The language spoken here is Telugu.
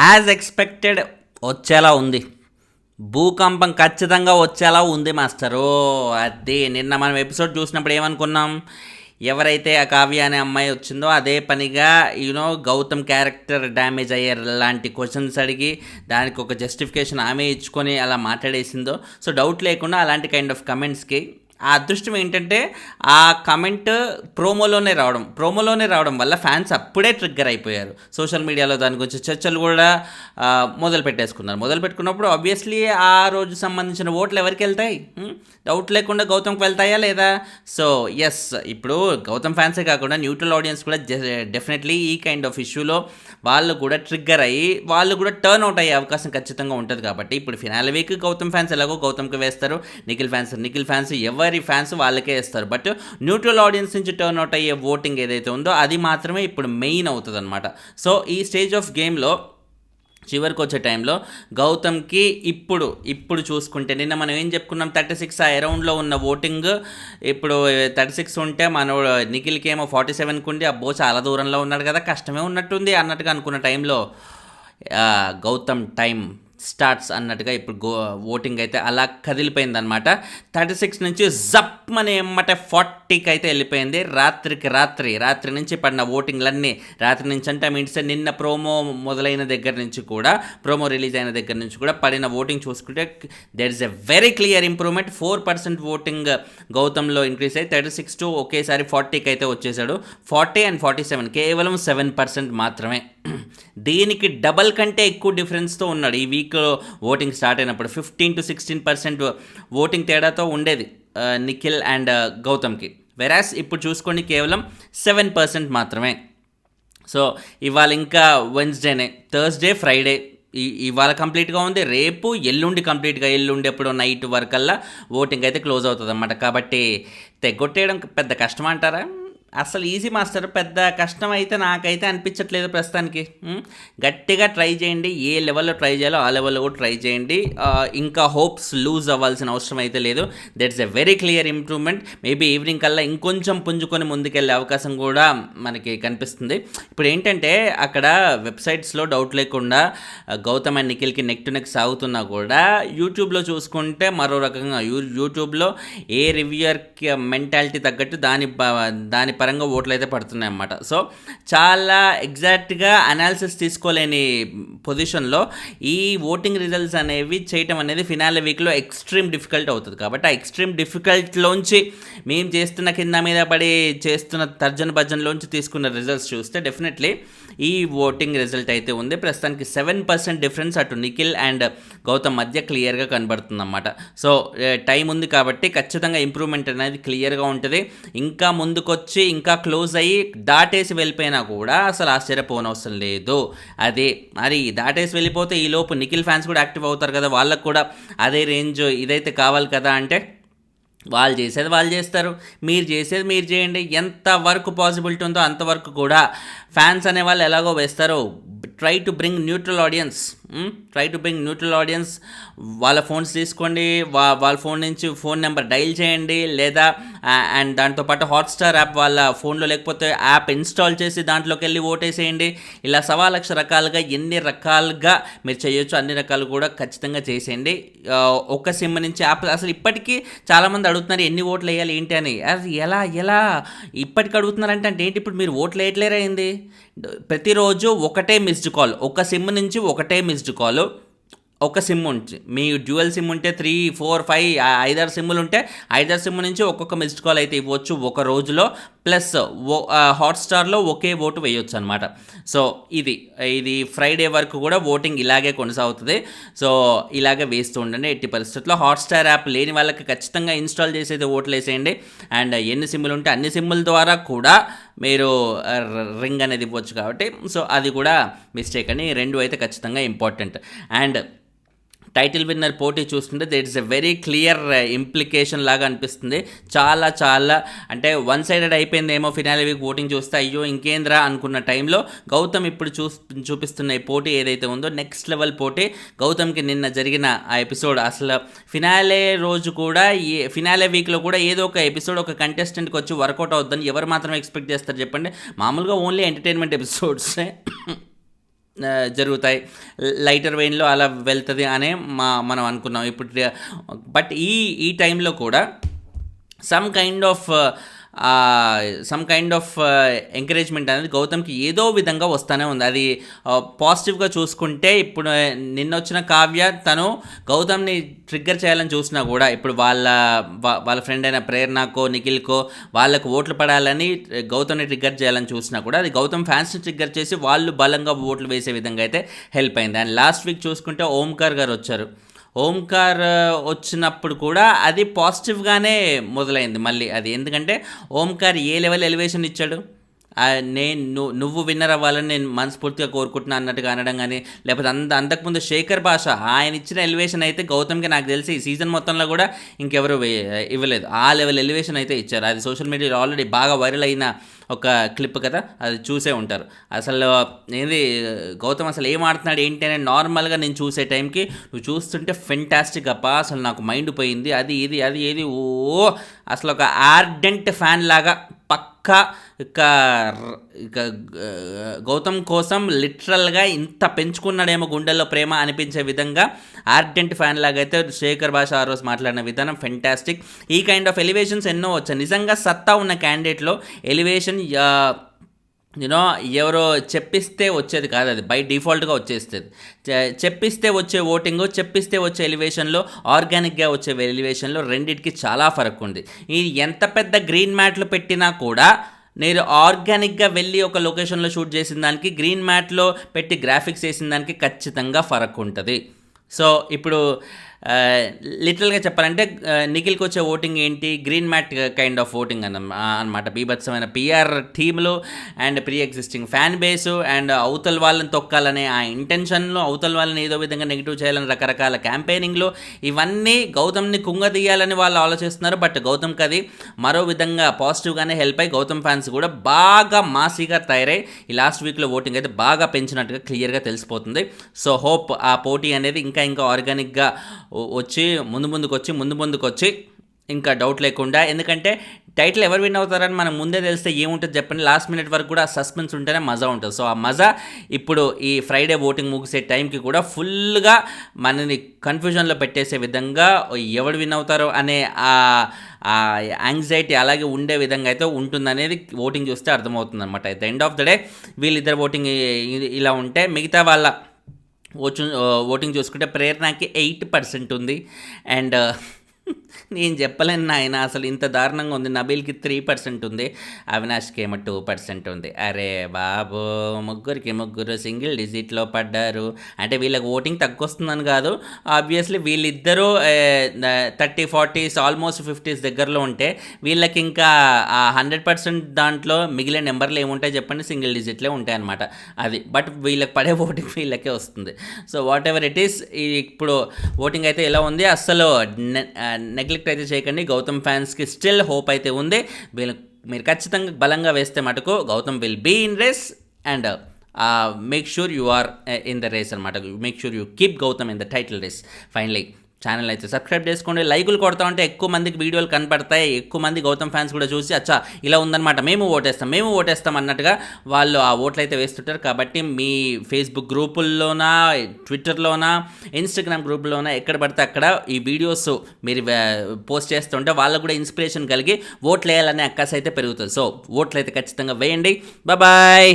యాజ్ ఎక్స్పెక్టెడ్ వచ్చేలా ఉంది. భూకంపం ఖచ్చితంగా వచ్చేలా ఉంది మాస్టరు. అది నిన్న మనం ఎపిసోడ్ చూసినప్పుడు ఏమనుకున్నాం, ఎవరైతే ఆ కావ్య అనే అమ్మాయి వచ్చిందో అదే పనిగా గౌతమ్ క్యారెక్టర్ డ్యామేజ్ అయ్యే లాంటి క్వశ్చన్స్ అడిగి దానికి ఒక జస్టిఫికేషన్ ఆమె ఇచ్చుకొని అలా మాట్లాడేసిందో, సో డౌట్ లేకుండా అలాంటి కైండ్ ఆఫ్ కమెంట్స్కి ఆ అదృష్టం ఏంటంటే ఆ కమెంట్ ప్రోమోలోనే రావడం వల్ల ఫ్యాన్స్ అప్పుడే ట్రిగ్గర్ అయిపోయారు. సోషల్ మీడియాలో దాని గురించి చర్చలు కూడా మొదలు పెట్టుకున్నప్పుడు ఆబ్వియస్లీ ఆ రోజు సంబంధించిన ఓట్లు ఎవరికి వెళ్తాయి? డౌట్ లేకుండా గౌతమ్కి వెళ్తాయా లేదా? సో ఎస్, ఇప్పుడు గౌతమ్ ఫ్యాన్సే కాకుండా న్యూట్రల్ ఆడియన్స్ కూడా డెఫినెట్లీ ఈ కైండ్ ఆఫ్ ఇష్యూలో వాళ్ళు కూడా ట్రిగ్గర్ అయ్యి వాళ్ళు కూడా టర్న్ అవుట్ అయ్యే అవకాశం ఖచ్చితంగా ఉంటుంది. కాబట్టి ఇప్పుడు ఫినాల్ వీక్ గౌతమ్ ఫ్యాన్స్ ఎలాగో గౌతమ్కి వేస్తారు, నిఖిల్ ఫ్యాన్స్ ఎవరి ఫ్యాన్స్ వాళ్ళకే ఇస్తారు. బట్ న్యూట్రల్ ఆడియన్స్ నుంచి టర్న్ అవుట్ అయ్యే ఓటింగ్ ఏదైతే ఉందో అది మాత్రమే ఇప్పుడు మెయిన్ అవుతుంది అనమాట. సో ఈ స్టేజ్ ఆఫ్ గేమ్లో చివరికి వచ్చే టైంలో గౌతమ్కి ఇప్పుడు చూసుకుంటే నిన్న మనం ఏం చెప్పుకున్నాం, 36 ఆ అరౌండ్లో ఉన్న ఓటింగ్ ఇప్పుడు 36 ఉంటే మనోడు నిఖిల్కి ఏమో 47కి ఉండి అబ్బో చాలా దూరంలో ఉన్నాడు కదా, కష్టమే ఉన్నట్టుంది అన్నట్టుగా అనుకున్న టైంలో గౌతమ్ టైం స్టార్ట్స్ అన్నట్టుగా ఇప్పుడు ఓటింగ్ అయితే అలా కదిలిపోయిందనమాట. 36 నుంచి జప్ అని ఎమ్మటే 40కి అయితే వెళ్ళిపోయింది. రాత్రి నుంచి పడిన ఓటింగ్లన్నీ రాత్రి నుంచి అంటే మీన్స్ నిన్న ప్రోమో మొదలైన దగ్గర నుంచి కూడా, ప్రోమో రిలీజ్ అయిన దగ్గర నుంచి కూడా పడిన ఓటింగ్ చూసుకుంటే there is a very clear improvement. 4% voting గౌతమ్లో ఇంక్రీజ్ అయ్యి 36 టు ఒకేసారి 40కి అయితే వచ్చేసాడు. 40 and 47 కేవలం 7% మాత్రమే. దీనికి డబల్ కంటే ఎక్కువ డిఫరెన్స్తో ఉన్నాడు ఈ వీక్ ఓటింగ్ స్టార్ట్ అయినప్పుడు. 15 to 16% ఓటింగ్ తేడాతో ఉండేది నిఖిల్ అండ్ గౌతమ్కి. వెరాస్ ఇప్పుడు చూసుకోండి కేవలం 7% మాత్రమే. సో ఇవాళ ఇంకా వెన్స్డేనే, థర్స్డే, ఫ్రైడే ఇవాళ కంప్లీట్గా ఉంది. రేపు ఎల్లుండి కంప్లీట్గా, ఎల్లుండి ఎప్పుడో నైట్ వరకల్లా ఓటింగ్ అయితే క్లోజ్ అవుతుంది అన్నమాట. కాబట్టి తెగొట్టేయడం పెద్ద కష్టం అంటారా? అసలు ఈజీ మాస్టర్, పెద్ద కష్టం అయితే నాకైతే అనిపించట్లేదు ప్రస్తుతానికి. గట్టిగా ట్రై చేయండి, ఏ లెవెల్లో ట్రై చేయాలో ఆ లెవెల్లో కూడా ట్రై చేయండి. ఇంకా హోప్స్ లూజ్ అవ్వాల్సిన అవసరం అయితే లేదు. That's a very clear improvement. Maybe evening కల్లా ఇంకొంచెం పుంజుకొని ముందుకెళ్ళే అవకాశం కూడా మనకి కనిపిస్తుంది. ఇప్పుడు ఏంటంటే అక్కడ వెబ్సైట్స్లో డౌట్ లేకుండా గౌతమ్ అండ్ నిఖిల్కి నెక్ టు నెక్ సాగుతున్నా కూడా యూట్యూబ్లో చూసుకుంటే మరో రకంగా, యూట్యూబ్లో ఏ రివ్యూయర్కి మెంటాలిటీ తగ్గట్టు దాని పరంగా ఓట్లు అయితే పడుతున్నాయి అన్నమాట. సో చాలా ఎగ్జాక్ట్గా అనాలిసిస్ తీసుకోలేని పొజిషన్లో ఈ ఓటింగ్ రిజల్ట్స్ అనేవి చేయటం అనేది ఫినాలే వీక్లో ఎక్స్ట్రీమ్ డిఫికల్ట్ అవుతుంది. కాబట్టి ఆ ఎక్స్ట్రీమ్ డిఫికల్ట్లోంచి మేము చేస్తున్న కింద మీద పడి చేస్తున్న తర్జన భజనలోంచి తీసుకున్న రిజల్ట్స్ చూస్తే డెఫినెట్లీ ఈ ఓటింగ్ రిజల్ట్ అయితే ఉంది. ప్రస్తుతానికి 7% డిఫరెన్స్ అటు నిఖిల్ అండ్ గౌతమ్ మధ్య క్లియర్గా కనబడుతుంది అన్నమాట. సో టైం ఉంది కాబట్టి ఖచ్చితంగా ఇంప్రూవ్మెంట్ అనేది క్లియర్గా ఉంటుంది. ఇంకా ముందుకొచ్చి ఇంకా క్లోజ్ అయ్యి దాటేసి వెళ్ళిపోయినా కూడా అసలు ఆశ్చర్యపోనవసరం లేదు. మరి దాటేసి వెళ్ళిపోతే ఈలోపు నిఖిల్ ఫ్యాన్స్ కూడా యాక్టివ్ అవుతారు కదా, వాళ్ళకు కూడా అదే రేంజ్ ఇదైతే కావాలి కదా. అంటే వాళ్ళు చేసేది వాళ్ళు చేస్తారు, మీరు చేసేది మీరు చేయండి. ఎంతవరకు పాసిబిలిటీ ఉందో అంతవరకు కూడా ఫ్యాన్స్ అనే వాళ్ళు ఎలాగో వేస్తారు. Try to bring neutral audience. వాళ్ళ ఫోన్స్ తీసుకోండి, వాళ్ళ ఫోన్ నుంచి ఫోన్ నెంబర్ డైల్ చేయండి, లేదా అండ్ దాంతోపాటు హాట్స్టార్ యాప్ వాళ్ళ ఫోన్లో లేకపోతే యాప్ ఇన్స్టాల్ చేసి దాంట్లోకి వెళ్ళి ఓటేసేయండి. ఇలా 1,00,000 రకాలుగా ఎన్ని రకాలుగా మీరు చేయొచ్చు అన్ని రకాలు కూడా ఖచ్చితంగా చేసేయండి. ఒక సిమ్ నుంచి యాప్ అసలు ఇప్పటికీ చాలామంది అడుగుతున్నారు ఎన్ని ఓట్లు వేయాలి ఏంటి అని. అది ఎలా ఇప్పటికి అడుగుతున్నారంటే ఏంటి, ఇప్పుడు మీరు ఓట్లు వేయట్లేరా ఏంది? ప్రతిరోజు ఒకటే మిస్డ్ కాల్, ఒక సిమ్ నుంచి ఒకటే మిస్డ్ కాల్. ఒక సిమ్ ఉంటే, మీ డ్యూయల్ సిమ్ ఉంటే 3, 4, 5 5-6 సిమ్ములు ఉంటే 5-6 సిమ్ నుంచి ఒక్కొక్క మిస్డ్ కాల్ అయితే ఇవ్వచ్చు ఒక రోజులో. ప్లస్ హాట్స్టార్లో ఒకే ఓటు వేయొచ్చు అనమాట. సో ఇది ఫ్రైడే వరకు కూడా ఓటింగ్ ఇలాగే కొనసాగుతుంది. సో ఇలాగే వేస్తూ ఉండండి. ఎట్టి పరిస్థితుల్లో హాట్స్టార్ యాప్ లేని వాళ్ళకి ఖచ్చితంగా ఇన్స్టాల్ చేసేది ఓట్లు వేసేయండి. అండ్ ఎన్ని సిమ్ములు ఉంటే అన్ని సిమ్ముల ద్వారా కూడా మీరు రింగ్ అనేది ఇవ్వచ్చు. కాబట్టి సో అది కూడా మిస్టేక్ అని, రెండు అయితే ఖచ్చితంగా ఇంపార్టెంట్. అండ్ టైటిల్ విన్నర్ పోటీ చూస్తుంటే that is a very clear implication లాగా అనిపిస్తుంది. చాలా అంటే వన్ సైడెడ్ అయిపోయిందేమో ఫినాలే వీక్ ఓటింగ్ చూస్తే, అయ్యో ఇంకేంద్రా అనుకున్న టైంలో గౌతమ్ ఇప్పుడు చూపిస్తున్న ఈ పోటీ ఏదైతే ఉందో నెక్స్ట్ లెవెల్ పోటీ. గౌతమ్కి నిన్న జరిగిన ఆ ఎపిసోడ్ అసలు ఫినాలే రోజు కూడా, ఫినాలే వీక్లో కూడా ఏదో ఒక ఎపిసోడ్ ఒక కంటెస్టెంట్కి వచ్చి వర్కౌట్ అవుతుందని ఎవరు మాత్రం ఎక్స్పెక్ట్ చేస్తారు చెప్పండి? మామూలుగా ఓన్లీ ఎంటర్టైన్మెంట్ ఎపిసోడ్సే జరుగుతాయి, లైటర్ వెయిన్లో అలా వెళ్తుంది అనే మనం అనుకున్నాం ఇప్పుడు. బట్ ఈ టైంలో కూడా సమ్ కైండ్ ఆఫ్ ఎంకరేజ్మెంట్ అనేది గౌతమ్కి ఏదో విధంగా వస్తూనే ఉంది. అది పాజిటివ్గా చూసుకుంటే ఇప్పుడు నిన్న వచ్చిన కావ్య తను గౌతమ్ని ట్రిగ్గర్ చేయాలని చూసినా కూడా ఇప్పుడు వాళ్ళ ఫ్రెండ్ అయిన ప్రేరణకో నిఖిల్కో వాళ్ళకు ఓట్లు పడాలని గౌతమ్ని ట్రిగ్గర్ చేయాలని చూసినా కూడా అది గౌతమ్ ఫ్యాన్స్ని ట్రిగ్గర్ చేసి వాళ్ళు బలంగా ఓట్లు వేసే విధంగా అయితే హెల్ప్ అయింది. అండ్ లాస్ట్ వీక్ చూసుకుంటే ఓంకార్ గారు వచ్చారు. ఓంకార్ వచ్చినప్పుడు కూడా అది పాజిటివ్గానే మొదలైంది మళ్ళీ అది. ఎందుకంటే ఓంకార్ ఏ లెవెల్ ఎలివేషన్ ఇచ్చాడు, నువ్వు విన్నర్ అవ్వాలని నేను మనస్ఫూర్తిగా కోరుకుంటున్నా అన్నట్టుగా అనడం కానీ, లేకపోతే అంతకుముందు శేఖర్ భాష ఆయన ఇచ్చిన ఎలివేషన్ అయితే గౌతమ్కి నాకు తెలిసి ఈ సీజన్ మొత్తంలో కూడా ఇంకెవరు ఇవ్వలేదు. ఆ లెవెల్ ఎలివేషన్ అయితే ఇచ్చారు. అది సోషల్ మీడియాలో ఆల్రెడీ బాగా వైరల్ అయిన ఒక క్లిప్ కదా, అది చూసే ఉంటారు. అసలు ఏంది గౌతమ్ అసలు ఏం ఆడుతున్నాడు ఏంటి అని నార్మల్గా నేను చూసే టైంకి నువ్వు చూస్తుంటే ఫెంటాస్టిక్ అప్ప, అసలు నాకు మైండ్ పోయింది అది ఏది ఓ అసలు ఒక ఆర్డెంట్ ఫ్యాన్ లాగా పక్కా ఇక గౌతమ్ కోసం లిటరల్గా ఇంత పెంచుకున్నాడేమో గుండెల్లో ప్రేమ అనిపించే విధంగా ఆర్డెంట్ ఫ్యాన్ లాగా అయితే శేఖర్ భాష ఆ రోజు మాట్లాడిన విధానం ఫెంటాస్టిక్. ఈ కైండ్ ఆఫ్ ఎలివేషన్స్ ఎన్నో వచ్చాయి. నిజంగా సత్తా ఉన్న క్యాండిడేట్లో ఎలివేషన్ ఎవరో చెప్పిస్తే వచ్చేది కాదు, అది బై డిఫాల్ట్గా వచ్చేస్తుంది. చెప్పిస్తే వచ్చే ఓటింగ్, చెప్పిస్తే వచ్చే ఎలివేషన్లో, ఆర్గానిక్గా వచ్చే ఎలివేషన్లో రెండింటికి చాలా ఫరక్ ఉంది. ఇది ఎంత పెద్ద గ్రీన్ మ్యాట్లు పెట్టినా కూడా నేను ఆర్గానిక్గా వెళ్ళి ఒక లొకేషన్లో షూట్ చేసిన దానికి, గ్రీన్ మ్యాట్లో పెట్టి గ్రాఫిక్స్ వేసిన దానికి ఖచ్చితంగా ఫరక్ ఉంటుంది. సో ఇప్పుడు లిటరల్గా చెప్పాలంటే నిఖిల్కి వచ్చే ఓటింగ్ ఏంటి, green mat kind of voting అనమాట. బీభత్సమైన పిఆర్ టీంలు and pre existing fan base and అవతల వాళ్ళని తొక్కాలనే ఆ ఇంటెన్షన్లో, అవతల వాళ్ళని ఏదో విధంగా నెగిటివ్ చేయాలని రకరకాల క్యాంపెయినింగ్లు, ఇవన్నీ గౌతమ్ని కుంగదీయాలని వాళ్ళు ఆలోచిస్తున్నారు. బట్ గౌతమ్కి అది మరో విధంగా పాజిటివ్గానే హెల్ప్ అయ్యి గౌతమ్ ఫ్యాన్స్ కూడా బాగా మాసీగా తయారై ఈ లాస్ట్ వీక్లో ఓటింగ్ అయితే బాగా పెంచినట్టుగా క్లియర్గా తెలిసిపోతుంది. సో హోప్ ఆ పోటీ అనేది ఇంకా ఆర్గానిక్గా వచ్చి ముందుకు వచ్చి ఇంకా డౌట్ లేకుండా, ఎందుకంటే టైటిల్ ఎవరు విన్ అవుతారని మనం ముందే తెలిస్తే ఏముంటుంది చెప్పండి. లాస్ట్ మినిట్ వరకు కూడా సస్పెన్స్ ఉంటేనే మజా ఉంటుంది. సో ఆ మజా ఇప్పుడు ఈ ఫ్రైడే ఓటింగ్ ముగిసే టైంకి కూడా ఫుల్గా మనని కన్ఫ్యూజన్లో పెట్టేసే విధంగా ఎవరు విన్ అవుతారో అనే ఆ యాంగ్జైటీ అలాగే ఉండే విధంగా అయితే ఉంటుందనేది ఓటింగ్ చూస్తే అర్థమవుతుంది అనమాట. At the end of the day వీళ్ళిద్దరు ఓటింగ్ ఇలా ఉంటే మిగతా వాళ్ళ ఓటింగ్ చూసుకుంటే ప్రేరణకి 8% ఉంది. అండ్ నేను చెప్పలేను నాయన, అసలు ఇంత దారుణంగా ఉంది. నబీల్కి 3% ఉంది, అవినాష్కి ఏమో 2% ఉంది. అరే బాబు, ముగ్గురు సింగిల్ డిజిట్లో పడ్డారు. అంటే వీళ్ళకి ఓటింగ్ తక్కువ వస్తుందని కాదు, ఆబ్వియస్లీ వీళ్ళిద్దరూ 30-40s ఆల్మోస్ట్ 50s దగ్గరలో ఉంటే వీళ్ళకి ఇంకా ఆ 100% దాంట్లో మిగిలిన నెంబర్లు ఏముంటాయి చెప్పండి, సింగిల్ డిజిట్లే ఉంటాయి అనమాట. అది బట్ వీళ్ళకి పడే ఓటింగ్ వీళ్ళకే వస్తుంది. So what ever it is, ఇప్పుడు ఓటింగ్ అయితే ఎలా ఉంది, అస్సలు నెగ్లెక్ట్ అయితే చేయకండి. గౌతమ్ ఫ్యాన్స్కి స్టిల్ హోప్ అయితే ఉంది. మీరు ఖచ్చితంగా బలంగా వేస్తే మటుకు Gautam will be in race and make sure you are in the race అనమాట. Make sure you keep Gautam in the title race. Finally channel అయితే సబ్స్క్రైబ్ చేసుకోండి, లైకులు కొడతా ఉంటే ఎక్కువ మందికి వీడియోలు కనపడతాయి. ఎక్కువ మంది గౌతమ్ ఫ్యాన్స్ కూడా చూసి అచ్చా ఇలా ఉందన్నమాట, మేము ఓటేస్తాం అన్నట్టుగా వాళ్ళు ఆ ఓట్లు అయితే వేస్తుంటారు. కాబట్టి మీ ఫేస్బుక్ గ్రూపుల్లోనా, ట్విట్టర్లోనా, ఇన్స్టాగ్రామ్ గ్రూపుల్లోనా ఎక్కడ పడితే అక్కడ ఈ వీడియోస్ మీరు పోస్ట్ చేస్తుంటే వాళ్ళకు కూడా ఇన్స్పిరేషన్ కలిగి ఓట్లు వేయాలనే అక్కస్ అయితే పెరుగుతుంది. సో ఓట్లు అయితే ఖచ్చితంగా వేయండి. బాయ్.